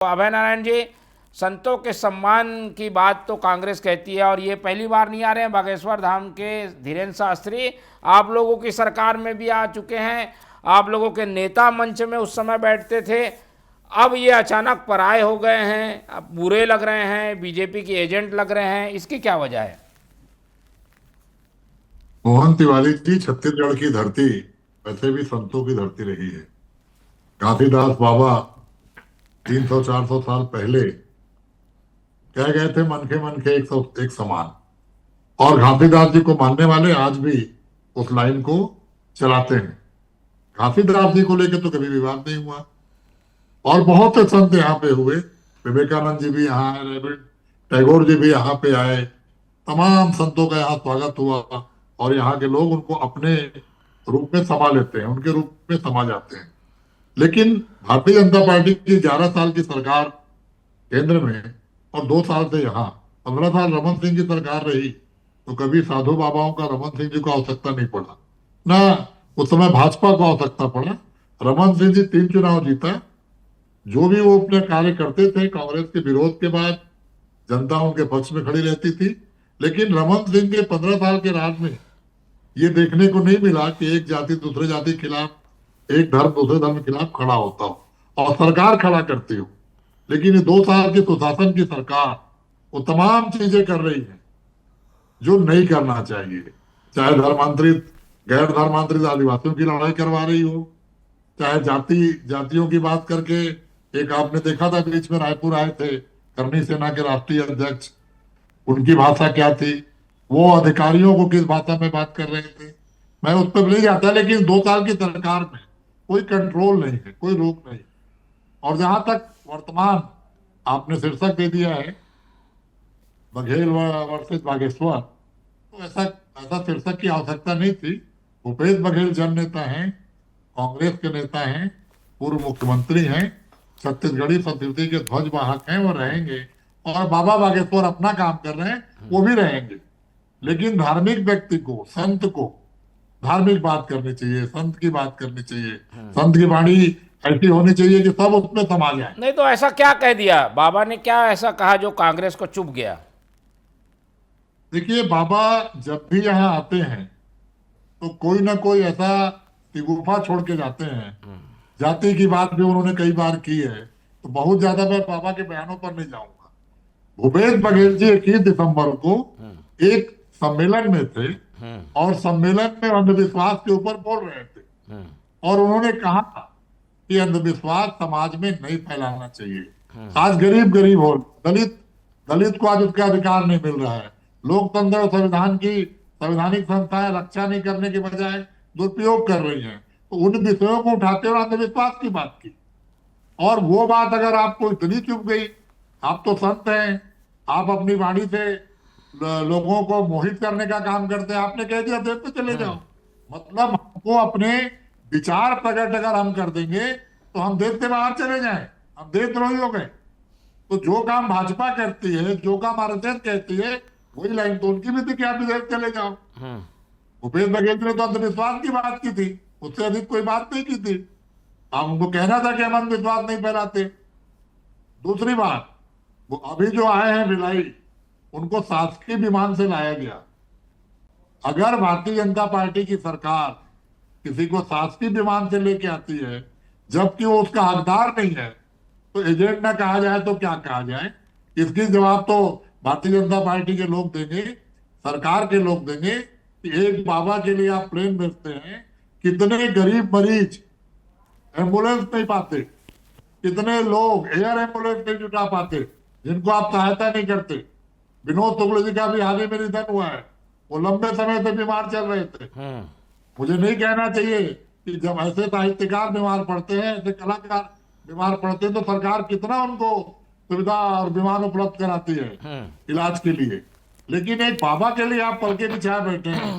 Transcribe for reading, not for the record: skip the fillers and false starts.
अभय नारायण जी, संतों के सम्मान की बात तो कांग्रेस कहती है और ये पहली बार नहीं आ रहे हैं। बागेश्वर धाम के धीरेन्द्र शास्त्री आप लोगों की सरकार में भी आ चुके हैं, आप लोगों के नेता मंच में उस समय बैठते थे। अब ये अचानक पराये हो गए हैं, अब बुरे लग रहे हैं, बीजेपी के एजेंट लग रहे हैं, इसकी क्या वजह है? मोहन तिवारी जी, छत्तीसगढ़ की धरती वैसे भी संतों की धरती रही है। घासीदास बाबा 300-400 साल पहले कह गए थे, मन के एक समान। और घासीदास जी को मानने वाले आज भी उस लाइन को चलाते हैं। घासीदास जी को लेकर तो कभी विवाद नहीं हुआ। और बहुत से संत यहाँ पे हुए, विवेकानंद जी भी यहाँ आए, रविंद्र टैगोर जी भी यहाँ पे आए। तमाम संतों का यहाँ स्वागत हुआ और यहाँ के लोग उनको अपने रूप में समा लेते हैं, उनके रूप में समा जाते हैं। लेकिन भारतीय जनता पार्टी की 11 साल की सरकार केंद्र में और 2 साल से यहाँ 15 साल रमन सिंह की सरकार रही, तो कभी साधु बाबाओं का रमन सिंह जी को आवश्यकता नहीं पड़ा, ना उस समय भाजपा को आवश्यकता पड़ा। रमन सिंह जी 3 चुनाव जीता। जो भी वो अपने कार्य करते थे कांग्रेस के विरोध के बाद, जनता उनके पक्ष में खड़ी रहती थी। लेकिन रमन सिंह के 15 साल के राज में ये देखने को नहीं मिला कि एक जाति दूसरे जाति के खिलाफ, एक धर्म दूसरे धर्म के खिलाफ खड़ा होता हो और सरकार खड़ा करती हो। लेकिन ये 2 साल की सुशासन की सरकार वो तमाम चीजें कर रही है जो नहीं करना चाहिए। चाहे धर्मांतरित गैर धर्मांतरित आदिवासियों की लड़ाई करवा रही हो, चाहे जातियों की बात करके, एक आपने देखा था बीच में रायपुर आए थे करनी सेना के राष्ट्रीय अध्यक्ष, उनकी भाषा क्या थी, वो अधिकारियों को किस भाषा में बात कर रहे थे, मैं उस पर नहीं जाता। लेकिन 2 साल की सरकार में कोई कंट्रोल नहीं है, कोई रोक नहीं। और जहां तक वर्तमान आपने शीर्षक दे दिया है बघेल वर्सेस बागेश्वर, तो ऐसा ऐसा शीर्षक की आवश्यकता नहीं थी। भूपेश बघेल जन नेता हैं, कांग्रेस के नेता हैं, पूर्व मुख्यमंत्री हैं, छत्तीसगढ़ी संस्कृति के ध्वज वाहक हैं, वो रहेंगे। और बाबा बागेश्वर अपना काम कर रहे हैं, वो भी रहेंगे। लेकिन धार्मिक व्यक्ति को, संत को धार्मिक बात करनी चाहिए, संत की बात करनी चाहिए, संत की वाणी ऐसी होनी चाहिए कि सब उसमें समा जाए। नहीं तो ऐसा क्या कह दिया बाबा ने, क्या ऐसा कहा जो कांग्रेस को चुभ गया? देखिए, बाबा जब भी यहाँ आते हैं तो कोई ना कोई ऐसा तिगुफा छोड़ के जाते हैं। जाति की बात भी उन्होंने कई बार की है, तो बहुत ज्यादा मैं बाबा के बयानों पर नहीं जाऊंगा। भूपेश बघेल जी 21 दिसंबर को एक सम्मेलन में थे और सम्मेलन में अंधविश्वास के ऊपर बोल रहे थे और उन्होंने कहा कि अंधविश्वास समाज में नहीं फैलाना चाहिए। आज गरीब गरीब हो, दलित को आज उसका अधिकार नहीं मिल रहा है। लोकतंत्र और संविधान की संवैधानिक संस्थाएं रक्षा नहीं करने के बजाय दुरुपयोग कर रही हैं। तो उन विषयों को उठाते हुए अंधविश्वास की बात की। और वो बात अगर आपको इतनी चुभ गई, आप तो संत हैं, आप अपनी वाणी से लोगों को मोहित करने का काम करते हैं, आपने कह दिया देश पे चले जाओ। मतलब हमको अपने विचार प्रकट अगर हम कर देंगे तो हम देश से बाहर चले जाएं, हम देशद्रोही हो गए। तो जो काम भाजपा करती है, जो काम आरएसएस कहती है, वही लाइन तो उनकी भी थी कि आप विदेश चले जाओ। भूपेश बघेल ने तो अंधविश्वास की बात की थी, उससे अधिक कोई बात नहीं की थी। आप उनको कहना था कि हम अंधविश्वास नहीं फैलाते। दूसरी बात, वो अभी जो आए हैं भिलाई, उनको शासकीय विमान से लाया गया। अगर भारतीय जनता पार्टी की सरकार किसी को शासकीय विमान से लेके आती है जबकि वो उसका हकदार नहीं है, तो एजेंट ना कहा जाए तो क्या कहा जाए? इसकी जवाब तो भारतीय जनता पार्टी के लोग देंगे, सरकार के लोग देंगे कि एक बाबा के लिए आप प्लेन भेजते हैं, कितने गरीब मरीज एम्बुलेंस नहीं पाते, कितने लोग एयर एम्बुलेंस नहीं जुटा पाते, जिनको आप सहायता नहीं करते। विनोद तुगड़े जी का भी हाल ही में निधन हुआ है, वो लंबे समय से बीमार चल रहे थे। मुझे नहीं कहना चाहिए कि जब ऐसे साहित्यकार बीमार पड़ते हैं, ऐसे कलाकार बीमार पड़ते हैं, तो सरकार कितना उनको सुविधा और विमान उपलब्ध कराती है इलाज के लिए। लेकिन एक बाबा के लिए आप पलके बिछाए बैठे हैं